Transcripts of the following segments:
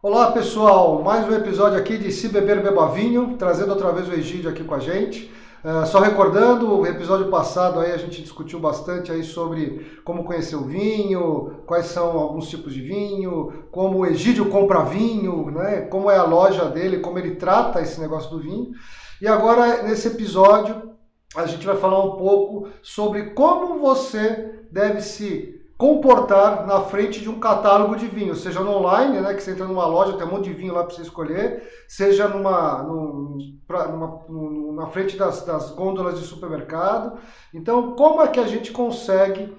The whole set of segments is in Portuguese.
Olá pessoal, mais um episódio aqui de Se Beber Beba Vinho, trazendo outra vez o Egídio aqui com a gente. Só recordando, o episódio passado aí a gente discutiu bastante aí sobre como conhecer o vinho, quais são alguns tipos de vinho, como o Egídio compra vinho, né? Como é a loja dele, como ele trata esse negócio do vinho. E agora, nesse episódio, a gente vai falar um pouco sobre como você deve se comportar na frente de um catálogo de vinho, seja no online, né, que você entra numa loja, tem um monte de vinho lá para você escolher, seja na frente das gôndolas de supermercado. Então, como é que a gente consegue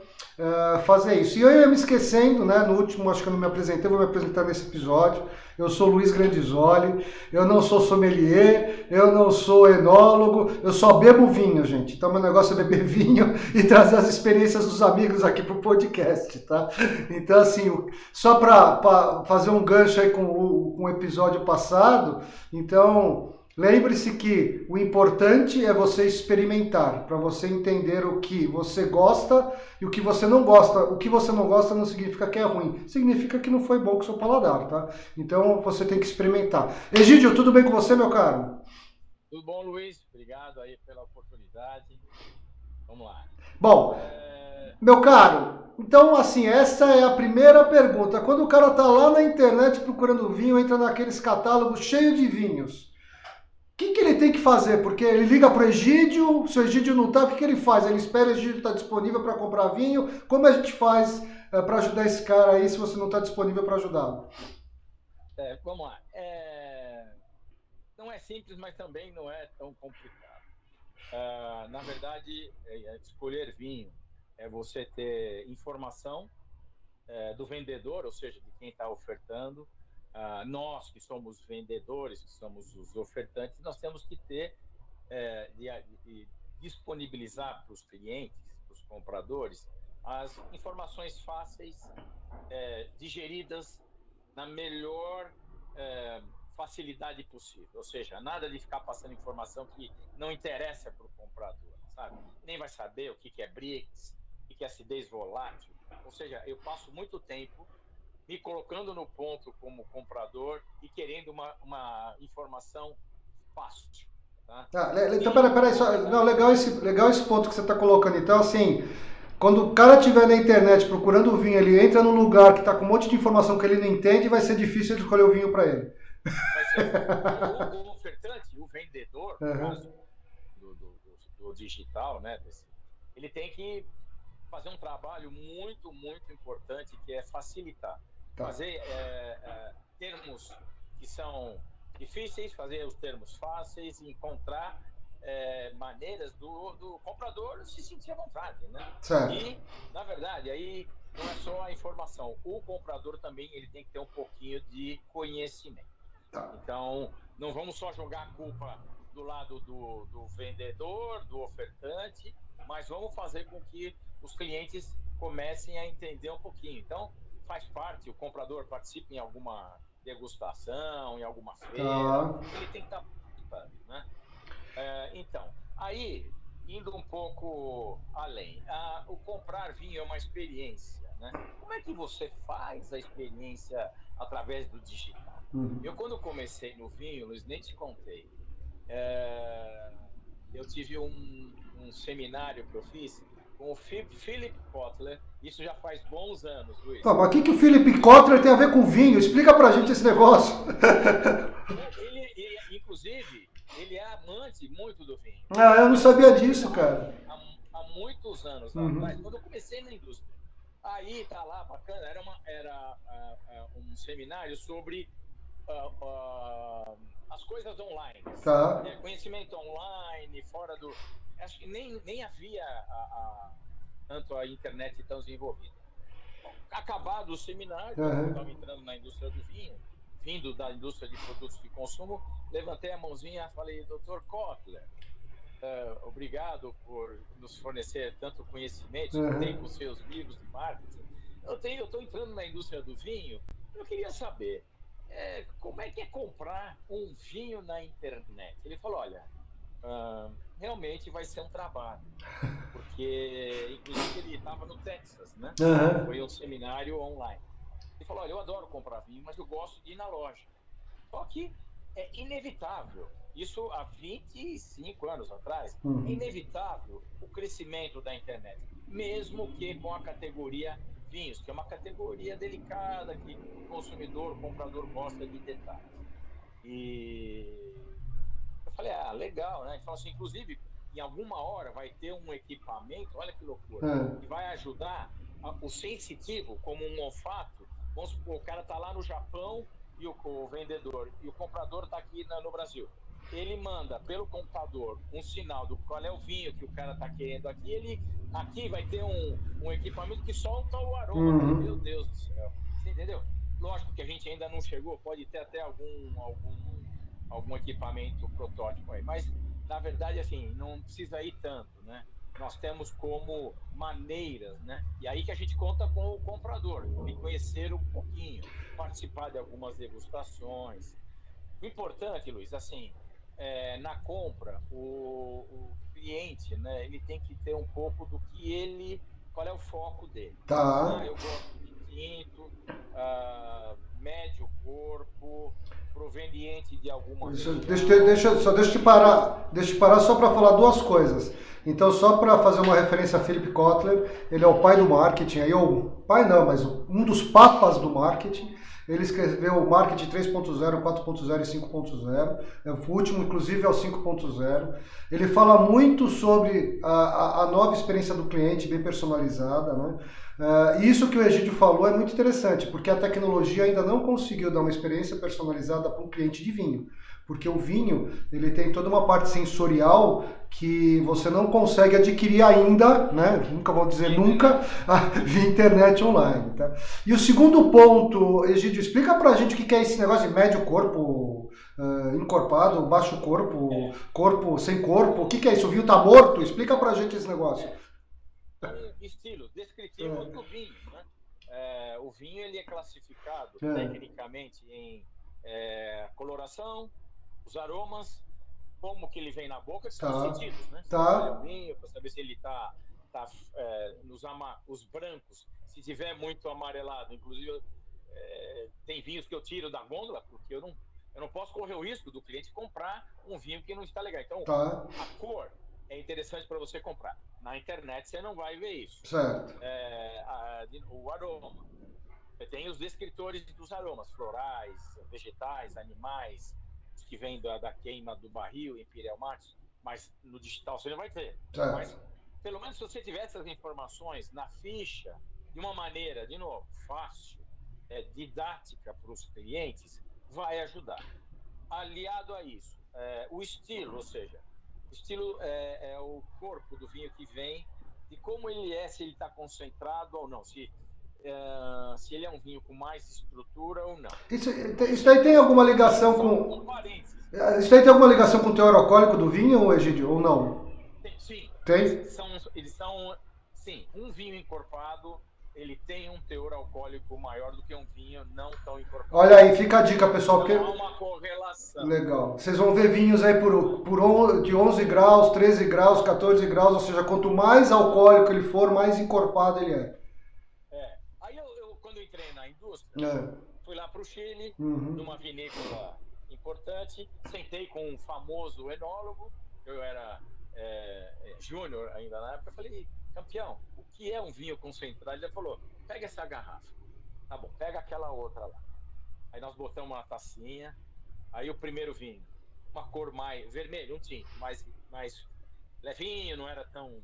fazer isso? E eu ia me esquecendo, né, no último, acho que eu não me apresentei, vou me apresentar nesse episódio. Eu sou Luiz Grandizoli, eu não sou sommelier, eu não sou enólogo, eu só bebo vinho, gente. Então, meu negócio é beber vinho e trazer as experiências dos amigos aqui pro podcast, tá? Então, assim, só para fazer um gancho aí com o episódio passado, então, lembre-se que o importante é você experimentar, para você entender o que você gosta e o que você não gosta. O que você não gosta não significa que é ruim, significa que não foi bom com o seu paladar, tá? Então você tem que experimentar. Egídio, tudo bem com você, meu caro? Tudo bom, Luiz? Obrigado aí pela oportunidade. Vamos lá. Bom, meu caro, então assim, essa é a primeira pergunta. Quando o cara tá lá na internet procurando vinho, entra naqueles catálogos cheios de vinhos. O que ele tem que fazer? Porque ele liga pro Egídio, se o Egídio não tá, o que ele faz? Ele espera o Egídio estar disponível para comprar vinho. Como a gente faz para ajudar esse cara aí se você não está disponível para ajudá-lo? Vamos lá. Não é simples, mas também não é tão complicado. Na verdade, escolher vinho é você ter informação do vendedor, ou seja, de quem está ofertando. Nós que somos vendedores, que somos os ofertantes, nós temos que ter de disponibilizar para os clientes, para os compradores, as informações fáceis, digeridas na melhor facilidade possível. Ou seja, nada de ficar passando informação que não interessa para o comprador, sabe? Nem vai saber o que é BRICS, o que é acidez volátil. Ou seja, eu passo muito tempo me colocando no ponto como comprador e querendo uma informação fácil. Tá? Então, E, peraí, na não, verdade, legal esse ponto que você está colocando. Então, assim, quando o cara estiver na internet procurando o vinho, ele entra num lugar que está com um monte de informação que ele não entende, vai ser difícil ele escolher o vinho para ele. vai ser o ofertante, o vendedor, no Uhum. caso do digital, né? Ele tem que fazer um trabalho muito, muito importante, que é facilitar. Tá. Fazer termos que são difíceis, fazer os termos fáceis, encontrar maneiras do comprador se sentir à vontade, né? Certo. E, na verdade, aí não é só a informação. O comprador também ele tem que ter um pouquinho de conhecimento. Tá. Então, não vamos só jogar a culpa do lado do vendedor, do ofertante, mas vamos fazer com que os clientes comecem a entender um pouquinho. Então, faz parte, o comprador participa em alguma degustação, em alguma feira, Tá. ele tem que estar participando, né? Então, aí, indo um pouco além, o comprar vinho é uma experiência, né? Como é que você faz a experiência através do digital? Uhum. Eu, quando comecei no vinho, Luiz, nem te contei, é, eu tive um seminário que eu fiz com o Philip Kotler, isso já faz bons anos, Tá, Luiz. mas o que o Philip Kotler tem a ver com vinho? Explica pra gente esse negócio. Inclusive, ele é amante muito do vinho. Ah, eu não Eu sabia conheci ele disso, cara. há muitos anos atrás, Uhum. quando eu comecei na indústria. Aí tá lá, bacana, era um seminário sobre as coisas online, Tá. conhecimento online, fora do. Acho que nem havia tanto a internet tão desenvolvida. Bom, acabado o seminário, eu Uhum. estava entrando na indústria do vinho, vindo da indústria de produtos de consumo, levantei a mãozinha e falei, Dr. Kotler, obrigado por nos fornecer tanto conhecimento, estudei com Uhum. seus livros de marketing. Eu estou entrando na indústria do vinho, eu queria saber como é que é comprar um vinho na internet. Ele falou, olha, realmente vai ser um trabalho, porque inclusive ele estava no Texas, né? Uhum. Foi um seminário online. Ele falou, olha, eu adoro comprar vinho, mas eu gosto de ir na loja. Só que é inevitável, isso há 25 anos atrás, é Uhum. inevitável o crescimento da internet, mesmo que com a categoria vinhos, que é uma categoria delicada, que o consumidor, o comprador gosta de detalhes. E eu falei, ah, legal, né? Ele falou assim, inclusive, em alguma hora vai ter um equipamento, olha que loucura, É. que vai ajudar o sensitivo, como um olfato. Vamos supor, o cara está lá no Japão e o vendedor e o comprador está aqui no Brasil. Ele manda pelo computador um sinal do qual é o vinho que o cara está querendo aqui. Ele aqui vai ter um equipamento que solta o aroma. Eu falei, meu Uhum. Deus do céu. Você entendeu? Lógico que a gente ainda não chegou, pode ter até algum equipamento protótipo aí. Mas, na verdade, assim, não precisa ir tanto, né? Nós temos como maneiras, né? E aí que a gente conta com o comprador, de conhecer um pouquinho, participar de algumas degustações. O importante, Luiz, assim, na compra, o cliente, né, ele tem que ter um pouco do que qual é o foco dele. Tá. Ah, eu gosto de tinto, médio corpo, proveniente de alguma região. Deixa eu te parar só para falar duas coisas. Então, só para fazer uma referência a Philip Kotler, ele é o pai do marketing, aí ou pai não, mas um dos papas do marketing. Ele escreveu o Marketing 3.0, 4.0 e 5.0. O último, inclusive, é o 5.0. Ele fala muito sobre a nova experiência do cliente, bem personalizada, né? Isso que o Egídio falou é muito interessante, porque a tecnologia ainda não conseguiu dar uma experiência personalizada para um cliente de vinho. Porque o vinho, ele tem toda uma parte sensorial que você não consegue adquirir ainda, né? Nunca vou dizer nunca, via internet online. Tá? E o segundo ponto, Egídio, explica pra gente o que é esse negócio de médio corpo, encorpado, baixo corpo, É, corpo sem corpo. O que é isso? O vinho tá morto? Explica pra gente esse negócio. é, são estilos descritivos do vinho, né? O vinho ele é classificado É, tecnicamente em coloração, os aromas, como que ele vem na boca, que são os tá, sentidos, né? Você olha o tá, vinho para saber se ele tá os brancos, se tiver muito amarelado, inclusive tem vinhos que eu tiro da gôndola porque eu não posso correr o risco do cliente comprar um vinho que não está legal. Então, tá, a cor é interessante para você comprar. Na internet você não vai ver isso. certo. O aroma. Você tem os descritores dos aromas, florais, vegetais, animais, os que vêm da queima do barril, Imperial Max, mas no digital você não vai ter. Mas, Certo. pelo menos, se você tiver essas informações na ficha, de uma maneira, de novo, fácil, didática para os clientes, vai ajudar. Aliado a isso, o estilo, ou seja, o estilo é o corpo do vinho que vem, de como ele é, se ele está concentrado ou não, se ele é um vinho com mais estrutura ou não. Isso, isso daí tem alguma Concentração, ligação só com. um parênteses. Isso daí tem alguma ligação com o teor alcoólico do vinho, Egídio, ou não? Sim, Tem? sim, um vinho encorpado, ele tem um teor alcoólico maior do que um vinho não tão encorpado. Olha aí, fica a dica, pessoal, Então há porque. uma correlação. Legal. Vocês vão ver vinhos aí de 11 graus, 13 graus, 14 graus, ou seja, quanto mais alcoólico ele for, mais encorpado ele é. Aí quando eu entrei na indústria, É. fui lá para o Chile, Uhum. numa vinícola importante, sentei com um famoso enólogo, eu era júnior ainda na época, falei, campeão, o que é um vinho concentrado? Ele falou, pega essa garrafa. Tá bom, pega aquela outra lá. Aí nós botamos uma tacinha, aí o primeiro vinho, uma cor mais vermelho, um tinto, mais levinho, não era tão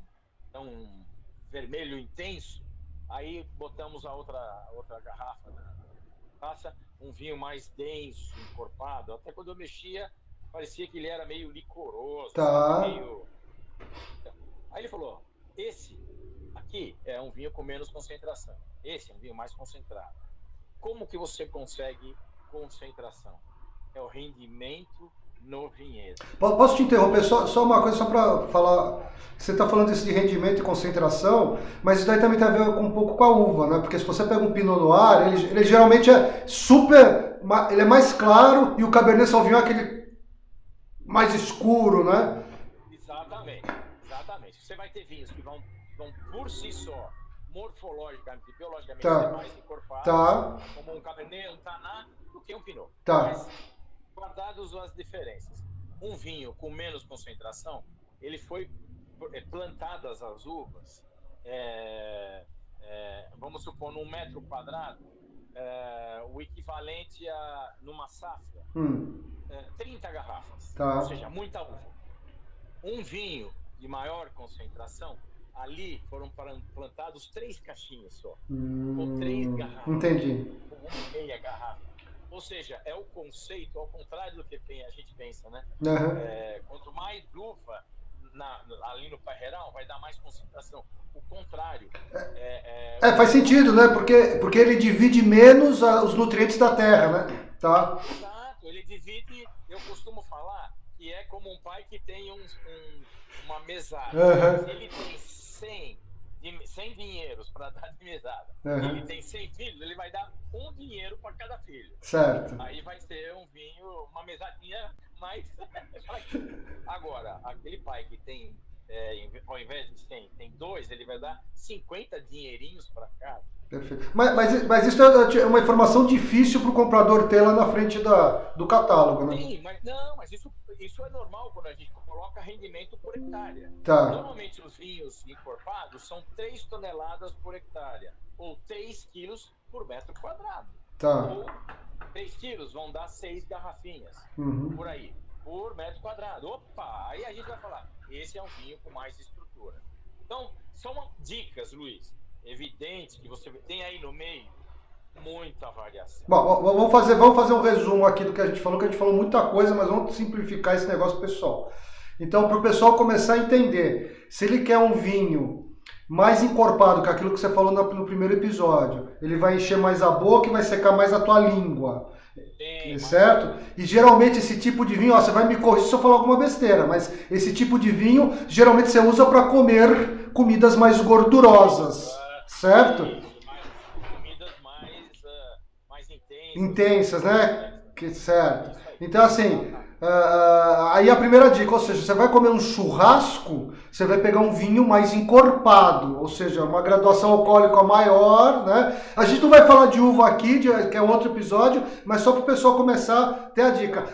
vermelho intenso. Aí botamos a outra garrafa na taça, um vinho mais denso, encorpado. Até quando eu mexia, parecia que ele era meio licoroso, sabe? Tá. Meio. Aí ele falou: esse aqui é um vinho com menos concentração. Esse é um vinho mais concentrado. Como que você consegue concentração? É o rendimento no vinhedo. Posso te interromper só uma coisa, só para falar. Você está falando isso de rendimento e concentração, mas isso daí também tem a ver com um pouco com a uva, né? Porque se você pega um Pinot Noir, ele geralmente é super. Ele é mais claro e o Cabernet Sauvignon é aquele mais escuro, né? Exatamente, exatamente. Você vai ter vinhos que vão por si só morfologicamente, biologicamente Tá. ser mais encorpado, Tá. como um Cabernet, um Taná, do que um Pinot. Tá. Mas, guardados as diferenças, um vinho com menos concentração, ele foi plantadas as uvas, vamos supor, num metro quadrado, o equivalente a, numa safra, 30 garrafas, Tá. ou seja, muita uva. Um vinho de maior concentração, ali foram plantados 3 caixinhas só, ou 3 garrafas. Entendi. Ou meia garrafa. Ou seja, é o conceito, ao contrário do que a gente pensa, né? Uhum. Quanto mais uva ali no parreirão, vai dar mais concentração. O contrário. Faz sentido, né? Porque ele divide menos os nutrientes da terra, né? Tá. Exato, ele divide, eu costumo falar, que é como um pai que tem uma mesada. Uhum. Ele tem 100 dinheiros para dar de mesada. Ele tem 100 filhos, ele vai dar um dinheiro para cada filho. Certo. Aí vai ser um vinho, uma mesadinha mais. Agora, aquele pai que tem, ao invés de 100, tem 2, ele vai dar 50 dinheirinhos para cada. Perfeito. Mas isso é uma informação difícil para o comprador ter lá na frente do catálogo, né? Sim, mas isso é normal quando a gente coloca rendimento por hectare. Tá. Normalmente os vinhos encorpados são 3 toneladas por hectare, ou 3 quilos por metro quadrado. Tá. Ou 3 quilos vão dar 6 garrafinhas, por aí, por metro quadrado. Opa, aí a gente vai falar, esse é um vinho com mais estrutura. Então, são dicas, Luiz, evidente que você tem aí no meio muita variação. Bom, vamos fazer um resumo aqui do que a gente falou muita coisa, mas vamos simplificar esse negócio pessoal. Então, para o pessoal começar a entender, se ele quer um vinho mais encorpado que aquilo que você falou no primeiro episódio, ele vai encher mais a boca e vai secar mais a tua língua. Certo? E geralmente esse tipo de vinho, você vai me corrigir se eu falar alguma besteira, mas esse tipo de vinho geralmente você usa para comer comidas mais gordurosas, certo? Comidas mais intensas, né? Certo. Então assim, aí a primeira dica, ou seja, você vai comer um churrasco, você vai pegar um vinho mais encorpado, ou seja, uma graduação alcoólica maior, né? A gente não vai falar de uva aqui, que é um outro episódio, mas só para o pessoal começar a ter a dica.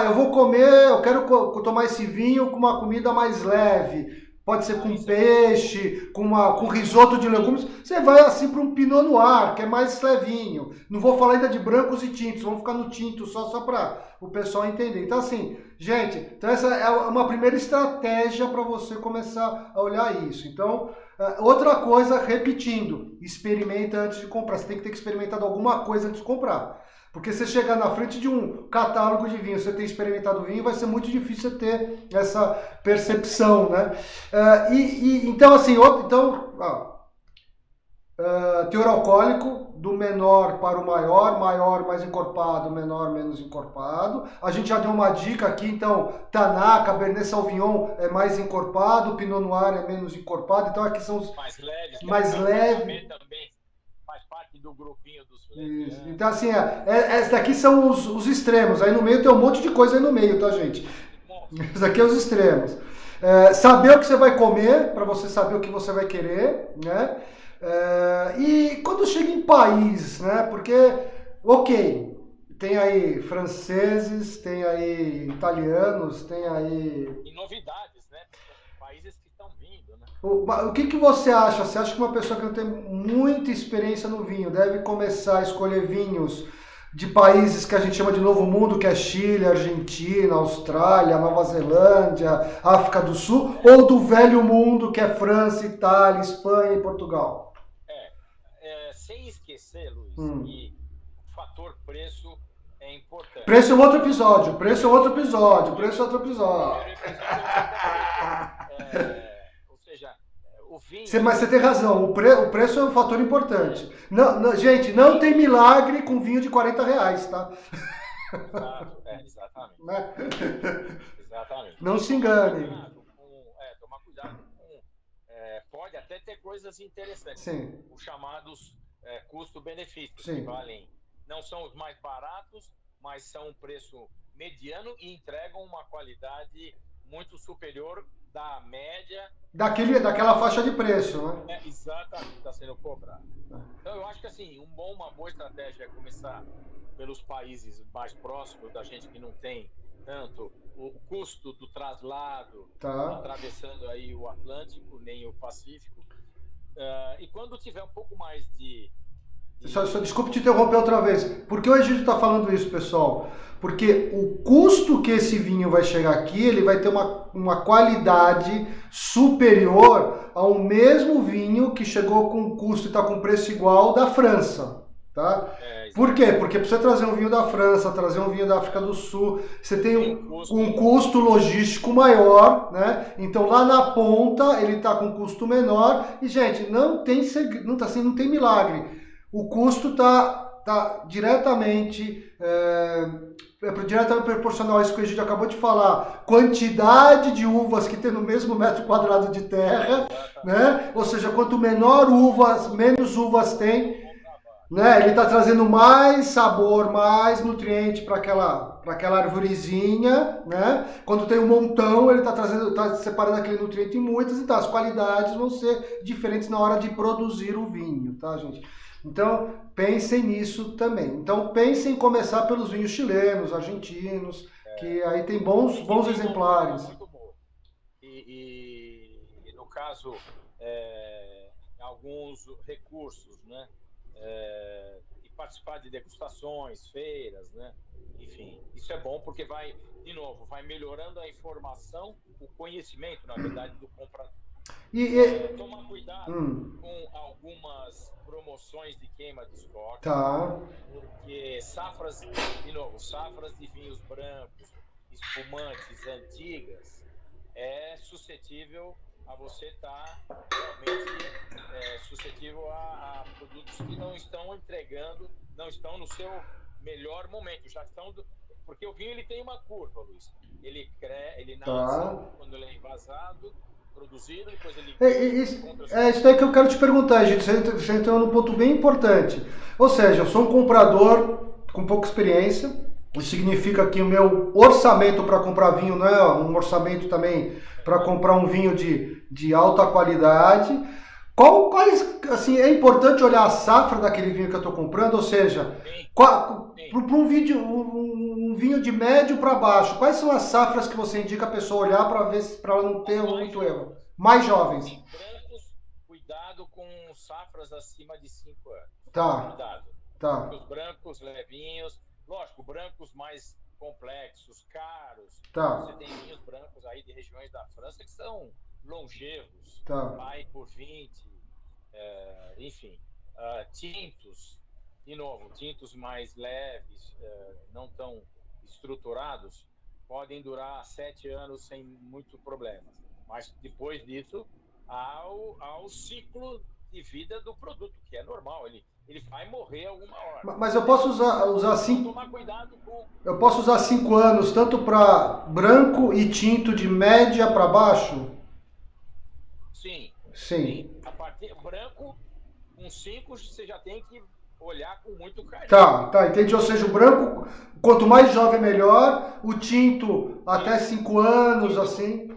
Eu quero tomar esse vinho com uma comida mais leve. Pode ser com peixe, com risoto de legumes. Você vai assim para um Pinot Noir, que é mais levinho. Não vou falar ainda de brancos e tintos, vamos ficar no tinto só para o pessoal entender. Então assim, gente, essa é uma primeira estratégia para você começar a olhar isso. Então, outra coisa, repetindo, experimenta antes de comprar. Você tem que ter experimentado alguma coisa antes de comprar. Porque você chegar na frente de um catálogo de vinho, você ter experimentado vinho, vai ser muito difícil você ter essa percepção, né? Então, assim, teor alcoólico, do menor para o maior mais encorpado, menor menos encorpado. A gente já deu uma dica aqui, então, Taná, Cabernet Sauvignon é mais encorpado, Pinot Noir é menos encorpado, então aqui são os mais leves. Também faz parte do grupinho dos leves. Então, assim, esses daqui são os extremos, aí no meio tem um monte de coisa aí no meio, tá, gente? Esses aqui são os extremos. Saber o que você vai comer, para você saber o que você vai querer, né? E quando chega em país, né? Porque, ok, tem aí franceses, tem aí italianos, tem aí... E novidades, né? Países que estão vindo, né? O que você acha? Você acha que uma pessoa que não tem muita experiência no vinho deve começar a escolher vinhos de países que a gente chama de Novo Mundo, que é Chile, Argentina, Austrália, Nova Zelândia, África do Sul, ou do Velho Mundo, que é França, Itália, Espanha e Portugal? Sem esquecer, Luiz, que o fator preço é importante. Preço é outro episódio. Ou seja, o vinho... Mas você tem razão, o preço é um fator importante. Gente, não tem milagre com vinho de R$40, tá? Exatamente. Né? Exatamente. Não se engane. Tomar cuidado com... pode até ter coisas interessantes. Sim. Os chamados custo-benefício, Sim. que valem. Não são os mais baratos, mas são um preço mediano e entregam uma qualidade muito superior da média daquela faixa de preço, né? exatamente que está sendo cobrado. Então eu acho que assim, uma boa estratégia é começar pelos países mais próximos da gente, que não tem tanto o custo do traslado, Tá. atravessando aí o Atlântico, nem o Pacífico. E quando tiver um pouco mais Só desculpe te interromper outra vez. Por que o Egídio está falando isso, pessoal? Porque o custo que esse vinho vai chegar aqui, ele vai ter uma qualidade superior ao mesmo vinho que chegou com custo e está com preço igual da França. Tá? Por quê? Porque para você trazer um vinho da França, trazer um vinho da África do Sul, você tem um custo logístico maior, né? Então lá na ponta ele está com custo menor e, gente, não tem milagre. O custo está diretamente proporcional a isso que a gente acabou de falar. Quantidade de uvas que tem no mesmo metro quadrado de terra, né? Ou seja, quanto menor uvas, menos uvas tem, né? Ele está trazendo mais sabor, mais nutriente para aquela arvorezinha, né? Quando tem um montão, ele está separando aquele nutriente em muitas, então as qualidades vão ser diferentes na hora de produzir o vinho, tá, gente? Então, pensem nisso também. Então, pensem em começar pelos vinhos chilenos, argentinos, que aí tem bons exemplares. Muito bom. E no caso, alguns recursos, né? E participar de degustações, feiras, né? Enfim, isso é bom porque vai melhorando a informação, o conhecimento, na verdade, do comprador. Tomar cuidado com algumas promoções de queima de estoque, tá. Porque safras de vinhos brancos, espumantes, antigas, é suscetível a você estar realmente suscetível a produtos que não estão entregando, não estão no seu melhor momento, já estão porque o vinho ele tem uma curva, Luiz. Ele nasce quando ele é envasado, produzido, depois ele... Isso daí que eu quero te perguntar, gente. Você entrou num ponto bem importante. Ou seja, eu sou um comprador com pouca experiência. Isso significa que o meu orçamento para comprar vinho não é um orçamento também para comprar um vinho de alta qualidade. Assim, é importante olhar a safra daquele vinho que eu estou comprando, ou seja, para um vinho de médio para baixo, quais são as safras que você indica a pessoa olhar para ver para ela não ter muito erro? Mais jovens. Brancos, cuidado com safras acima de 5 anos. Tá. Cuidado. Tá. Os brancos levinhos, lógico, brancos mais complexos, caros. Tá. Você tem vinhos brancos aí de regiões da França que são longevos, vai por 20, enfim, tintos, de novo, tintos mais leves, não tão estruturados, podem durar 7 anos sem muito problema, mas depois disso há o ciclo de vida do produto, que é normal, ele vai morrer alguma hora. Mas eu posso usar 5. Tomar cuidado com... Eu posso usar 5 anos tanto para branco e tinto de média para baixo? Sim. A partir branco, com 5 você já tem que olhar com muito carinho. Tá, entendi. Ou seja, o branco, quanto mais jovem melhor, o tinto até 5 anos, assim.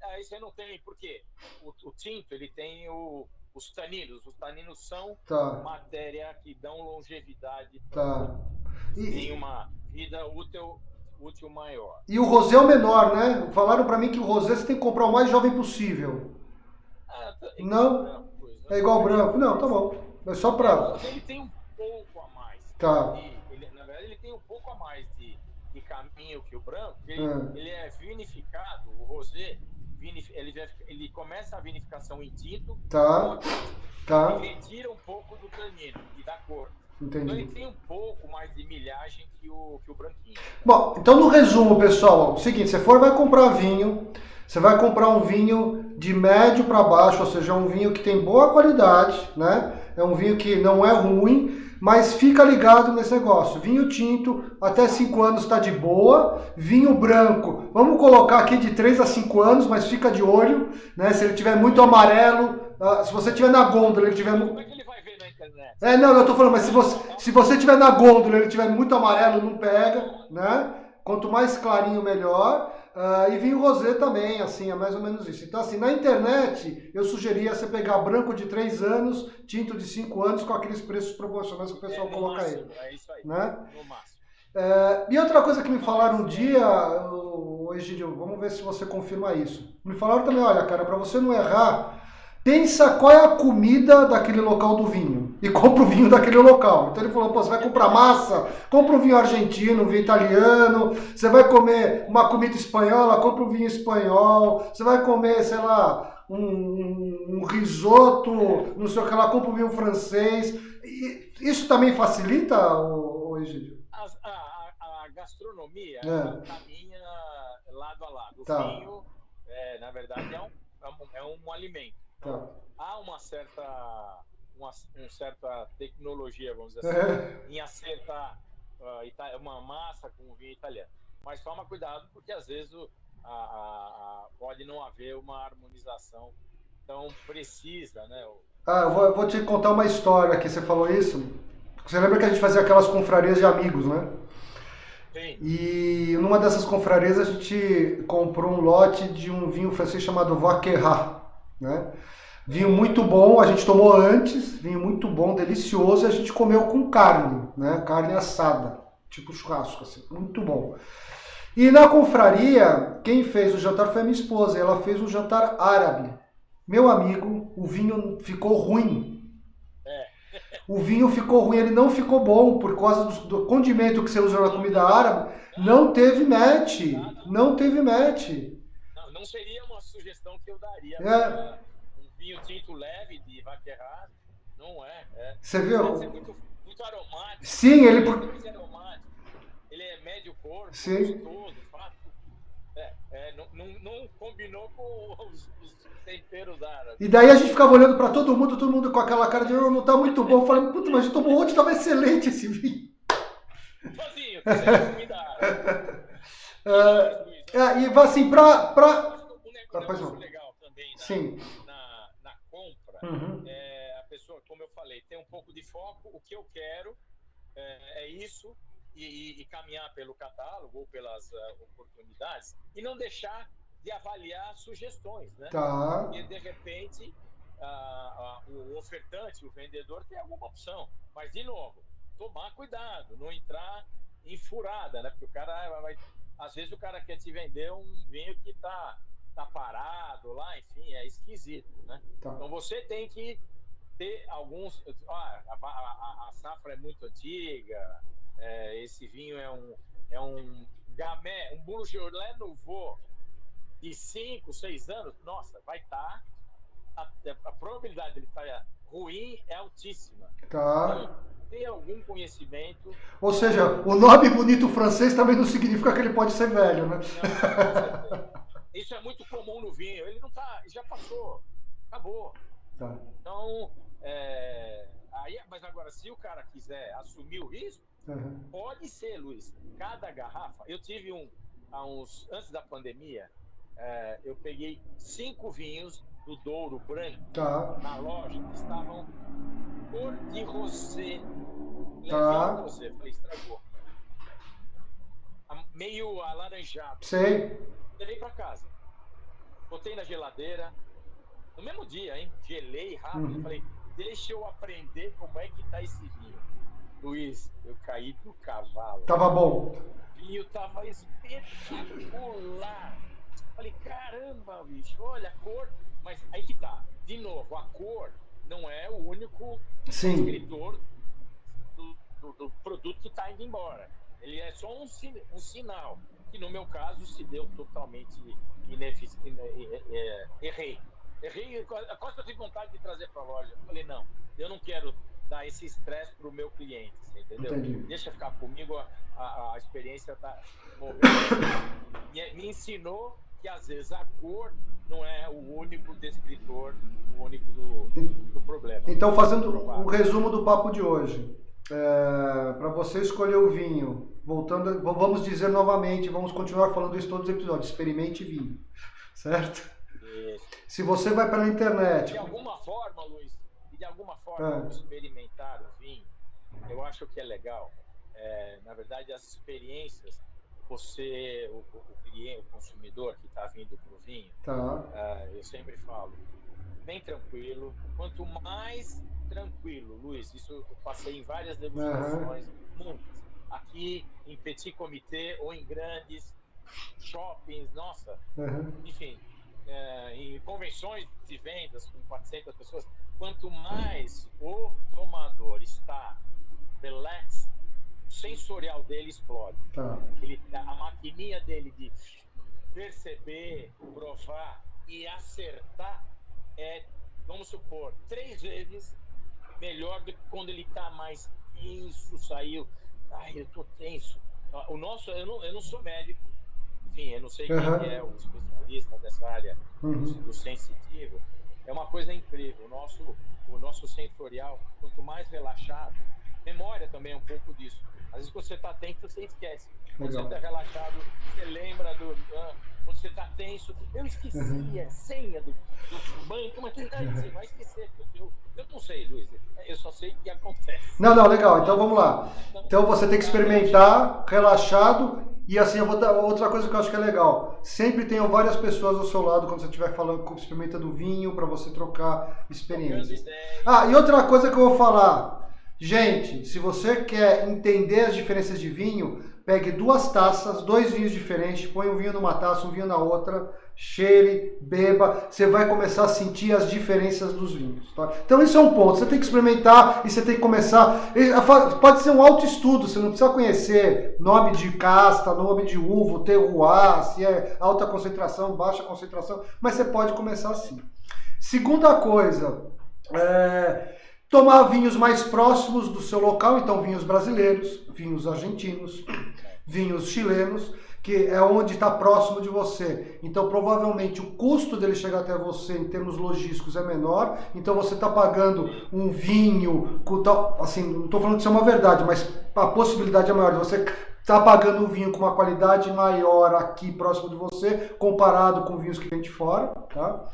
Aí você não tem, porque o tinto, ele tem os taninos. Os taninos são matéria que dão longevidade. Tem uma vida útil maior. E o rosé é o menor, né? Falaram para mim que o rosé você tem que comprar o mais jovem possível. Não? Branco, é igual branco? Não, tá bom. É só pra... Ele tem um pouco a mais. Tá. Na verdade, ele tem um pouco a mais de caminho que o branco. Ele é vinificado, o rosé, ele começa a vinificação em tinto. Tá. E retira um pouco do tanino e da cor. Entendi. Então ele tem um pouco mais de milhagem que o branquinho. Bom, então no resumo, pessoal, o seguinte, vai comprar vinho, você vai comprar um vinho de médio para baixo, ou seja, um vinho que tem boa qualidade, né? É um vinho que não é ruim, mas fica ligado nesse negócio. Vinho tinto, até 5 anos está de boa. Vinho branco, vamos colocar aqui de 3 a 5 anos, mas fica de olho, né? Se ele tiver muito amarelo, se você tiver na gôndola, ele tiver... Como é que ele vai ver na internet? Não, eu tô falando, mas se você tiver na gôndola, ele tiver muito amarelo, não pega, né? Quanto mais clarinho, melhor. E vinho rosé também, assim, é mais ou menos isso. Então, assim, na internet, eu sugeria você pegar branco de 3 anos, tinto de 5 anos, com aqueles preços proporcionais que o pessoal coloca máximo, aí. é isso aí, Né? no máximo. E outra coisa que me falaram um dia, Egidio, vamos ver se você confirma isso. Me falaram também, olha, cara, para você não errar, pensa qual é a comida daquele local do vinho e compra o vinho daquele local. Então ele falou, pô, você vai comprar massa, compra um vinho argentino, um vinho italiano, você vai comer uma comida espanhola, compra um vinho espanhol, você vai comer, sei lá, um risoto, não sei o que lá, compra um vinho francês. E isso também facilita, Egidio? A gastronomia caminha lado a lado. O vinho, na verdade, é um alimento. Então, há uma certa tecnologia, vamos dizer assim, em acertar uma massa com o vinho italiano. Mas toma cuidado, porque às vezes pode não haver uma harmonização tão precisa, né? Eu vou te contar uma história aqui, você falou isso. Você lembra que a gente fazia aquelas confrarias de amigos, né? Sim. E numa dessas confrarias a gente comprou um lote de um vinho francês chamado Vaquerat, né? Vinho muito bom, a gente tomou antes, vinho muito bom, delicioso, e a gente comeu com carne, né? Carne assada, tipo churrasco, assim, muito bom. E na confraria, quem fez o jantar foi a minha esposa, e ela fez um jantar árabe. Meu amigo, o vinho ficou ruim. O vinho ficou ruim, ele não ficou bom por causa do condimento que você usa na comida árabe. Não teve match. Não teve match. Não seria uma sugestão que eu daria. Um vinho tinto leve de Vaquerat, não é. Você viu? Pode ser muito aromático. Sim, ele... Ele é médio corpo, sim, gostoso, fácil. Não combinou com os temperos árabes. E daí a gente ficava olhando pra todo mundo com aquela cara de não tá muito bom. Eu falei, puta, mas a gente tomou ontem, tava excelente esse vinho. Sozinho, tá comida árabe. E assim, pra... Um negócio legal também na compra, a pessoa, como eu falei, tem um pouco de foco, o que eu quero é isso, e caminhar pelo catálogo ou pelas oportunidades, e não deixar de avaliar sugestões, né? Tá. E de repente o ofertante, o vendedor tem alguma opção, mas de novo, tomar cuidado, não entrar em furada, né? Porque o cara às vezes o cara quer te vender um vinho que tá parado lá, enfim, é esquisito, né? Tá. Então você tem que ter alguns, a safra é muito antiga, esse vinho é um Gamay, um Bourgeois Nouveau de 5, 6 anos, nossa, vai estar a probabilidade dele estar ruim é altíssima. Tá. Então, tem algum conhecimento. Ou seja, o nome bonito francês também não significa que ele pode ser velho, né? Não, isso é muito comum no vinho. Ele não tá, já passou, acabou. Tá. Então, mas agora, se o cara quiser assumir o risco, pode ser, Luiz. Cada garrafa, eu tive antes da pandemia, eu peguei 5 vinhos do Douro branco na loja que estavam cor de rosé. Levinho rosé, falei, estragou. Meio alaranjado. Sei. Levei pra casa. Botei na geladeira. No mesmo dia, hein? Gelei rápido. Falei, deixa eu aprender como é que tá esse vinho. Luiz, eu caí do cavalo. Tava bom. O vinho tava espetacular. Falei, caramba, bicho, olha a cor. Mas aí que tá. De novo, a cor não é o único descritor do produto que tá indo embora. Ele é só um sinal. Que no meu caso se deu totalmente errei. Quase que eu tive vontade de trazer para a loja. Falei, não, eu não quero dar esse estresse para o meu cliente, você entendeu? Entendi. Deixa ficar comigo, a experiência tá morrendo. Me ensinou que às vezes a cor não é o único descritor, o único do problema. Então, fazendo um resumo do papo de hoje. Para você escolher o vinho, voltando, vamos dizer novamente, vamos continuar falando isso todos os episódios, experimente vinho, certo? Isso. Se você vai pela internet... De alguma forma, Luiz, experimentar o vinho, eu acho que é legal. Na verdade, as experiências o cliente, o consumidor que está vindo para o vinho, Tá. eu sempre falo, bem tranquilo. Quanto mais tranquilo, Luiz, isso eu passei em várias degustações, muitas, aqui em petit comité ou em grandes shoppings, nossa, enfim, em convenções de vendas com 400 pessoas, quanto mais o tomador está relax, o sensorial dele explode. Tá. A maquininha dele de perceber, provar e acertar vamos supor, 3 vezes melhor do que quando ele está mais tenso, saiu. Ai, eu tô tenso. O nosso, eu não sou médico, enfim, eu não sei quem é o especialista dessa área do sensitivo. É uma coisa incrível. O nosso sensorial, quanto mais relaxado, memória também é um pouco disso. Às vezes, quando você está tenso, você esquece. Quando você está relaxado, você lembra quando você está tenso, eu esqueci a senha do banco, mas você vai esquecer. Eu não sei, Luiz. Eu só sei que acontece. Não, legal. Então vamos lá. Então você tem que experimentar, relaxado. E assim, eu vou dar outra coisa que eu acho que é legal. Sempre tenham várias pessoas ao seu lado quando você estiver falando, experimentando vinho, para você trocar experiências. E outra coisa que eu vou falar. Gente, se você quer entender as diferenças de vinho, pegue 2 taças, 2 vinhos diferentes, põe um vinho numa taça, um vinho na outra, cheire, beba, você vai começar a sentir as diferenças dos vinhos. Tá? Então isso é um ponto, você tem que experimentar e você tem que começar, pode ser um autoestudo, você não precisa conhecer nome de casta, nome de uva, terroir, se é alta concentração, baixa concentração, mas você pode começar assim. Segunda coisa, tomar vinhos mais próximos do seu local, então vinhos brasileiros, vinhos argentinos, vinhos chilenos, que é onde está próximo de você. Então provavelmente o custo dele chegar até você em termos logísticos é menor, então você está pagando um vinho, assim, não estou falando que isso é uma verdade, mas a possibilidade é maior de você está pagando um vinho com uma qualidade maior aqui próximo de você, comparado com vinhos que vem de fora, tá?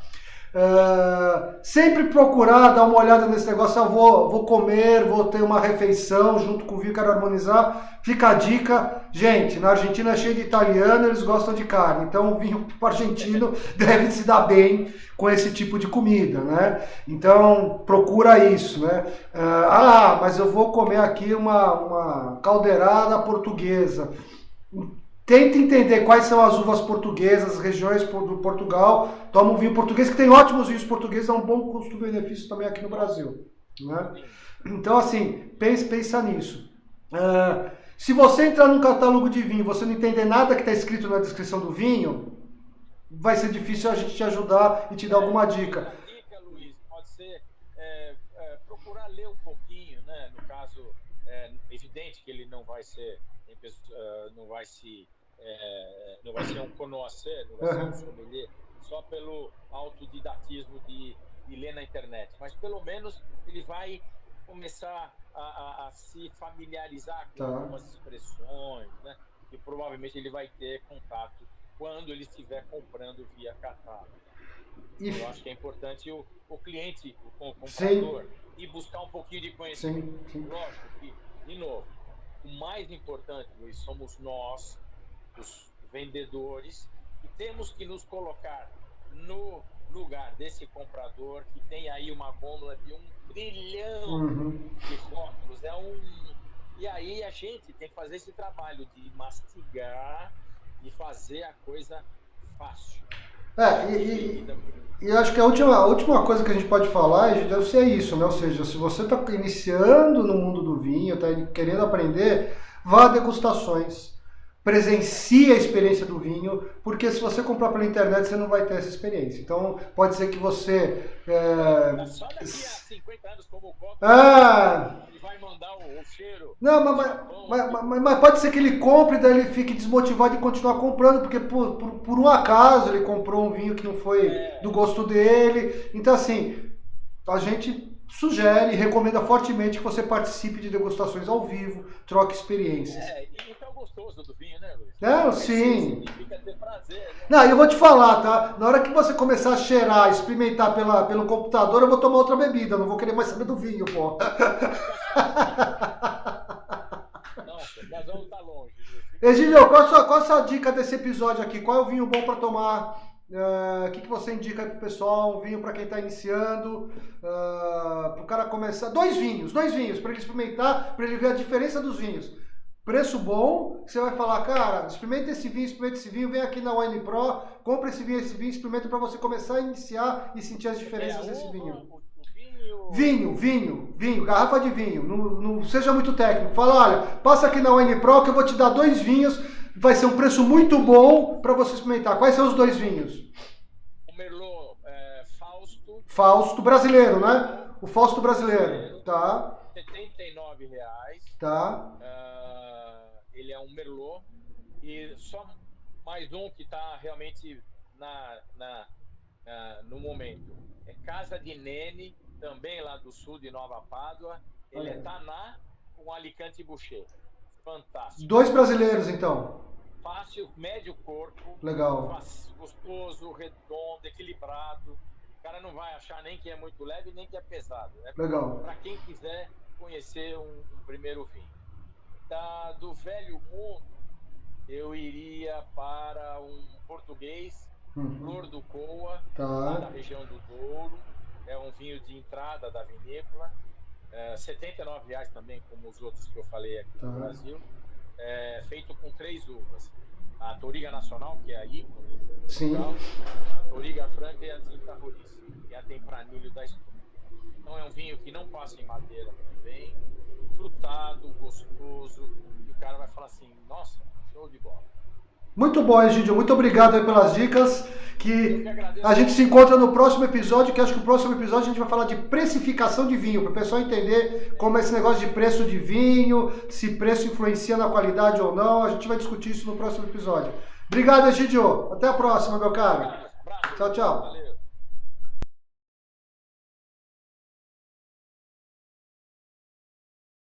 Sempre procurar dar uma olhada nesse negócio. Eu vou comer, vou ter uma refeição junto com o vinho, quero harmonizar. Fica a dica, gente, na Argentina é cheio de italiano, eles gostam de carne, então o vinho argentino deve se dar bem com esse tipo de comida, né? Então procura isso, né? Mas eu vou comer aqui uma caldeirada portuguesa. Tente entender quais são as uvas portuguesas, as regiões do Portugal. Toma um vinho português, que tem ótimos vinhos portugueses, é um bom custo-benefício também aqui no Brasil. Né? Então, assim, pensa nisso. Se você entrar num catálogo de vinho e você não entender nada que está escrito na descrição do vinho, vai ser difícil a gente te ajudar e te dar alguma dica. A dica, Luiz, pode ser procurar ler um pouquinho, né? No caso, evidente que ele não vai ser um connoisseur, não vai ser um sommelier, só pelo autodidatismo de ler na internet, mas pelo menos ele vai começar a se familiarizar com algumas expressões, né? E provavelmente ele vai ter contato quando ele estiver comprando via catálogo. Eu acho que é importante o cliente, o comprador, ir buscar um pouquinho de conhecimento. Sim. Lógico que, de novo, o mais importante, Luiz, somos nós, os vendedores, que temos que nos colocar no lugar desse comprador que tem aí uma gôndola de 1 trilhão de rótulos. E aí a gente tem que fazer esse trabalho de mastigar e fazer a coisa fácil. E acho que a última coisa que a gente pode falar deve ser isso, né? Ou seja, se você está iniciando no mundo do vinho, está querendo aprender, vá a degustações, presencie a experiência do vinho, porque se você comprar pela internet, você não vai ter essa experiência. Então, pode ser que você... Só daqui a 50 anos, como o copo, ele vai mandar o cheiro. Não, mas pode ser que ele compre e daí ele fique desmotivado de continuar comprando, porque por um acaso ele comprou um vinho que não foi do gosto dele. Então, assim, a gente sugere e recomenda fortemente que você participe de degustações ao vivo, troque experiências. E tá gostoso do vinho, né, Luiz? Sim. Significa ter prazer, né? Não, eu vou te falar, tá? Na hora que você começar a cheirar, experimentar pelo computador, eu vou tomar outra bebida, não vou querer mais saber do vinho, pô. Não, Nós vamos estar longe. Egídio, qual a sua dica desse episódio aqui? Qual é o vinho bom para tomar? O que você indica para o pessoal? Um vinho para quem está iniciando? Para o cara começar. Dois vinhos, para ele experimentar, para ele ver a diferença dos vinhos. Preço bom, você vai falar, cara, experimenta esse vinho, vem aqui na Wine Pro, compra esse vinho, experimenta para você começar a iniciar e sentir as diferenças desse vinho. Vinho, garrafa de vinho, não seja muito técnico. Fala, olha, passa aqui na Wine Pro que eu vou te dar 2 vinhos, vai ser um preço muito bom para você experimentar. Quais são os 2 vinhos? O Merlot Fausto. Fausto brasileiro, né? O Fausto brasileiro, tá? R$79. Tá. Ele é um Merlot e só mais um que está realmente no momento. É Casa di Neni, também lá do sul de Nova Pádua. Ele é Taná com Alicante Boucher. Fantástico. 2 brasileiros, então. Fácil, médio corpo. Legal. Gostoso, redondo, equilibrado. O cara não vai achar nem que é muito leve, nem que é pesado. Né? Legal. Para quem quiser conhecer um primeiro vinho. Do velho mundo, eu iria para um português, Flor do Coa, lá da região do Douro. É um vinho de entrada da vinícola, R$79 também, como os outros que eu falei aqui no Brasil. Feito com 3 uvas. A Touriga Nacional, que é a ícone, a Touriga Franca e a Tinta Roriz, e a Tempranillo da Espanha. Então é um vinho que não passa em madeira também, frutado, gostoso, e o cara vai falar assim, nossa, show de bola. Muito bom, Egídio, muito obrigado aí pelas dicas, que a gente se encontra no próximo episódio, que acho que o próximo episódio a gente vai falar de precificação de vinho, para o pessoal entender como é esse negócio de preço de vinho, se preço influencia na qualidade ou não, a gente vai discutir isso no próximo episódio. Obrigado, Egídio, até a próxima, meu caro. Tchau, tchau.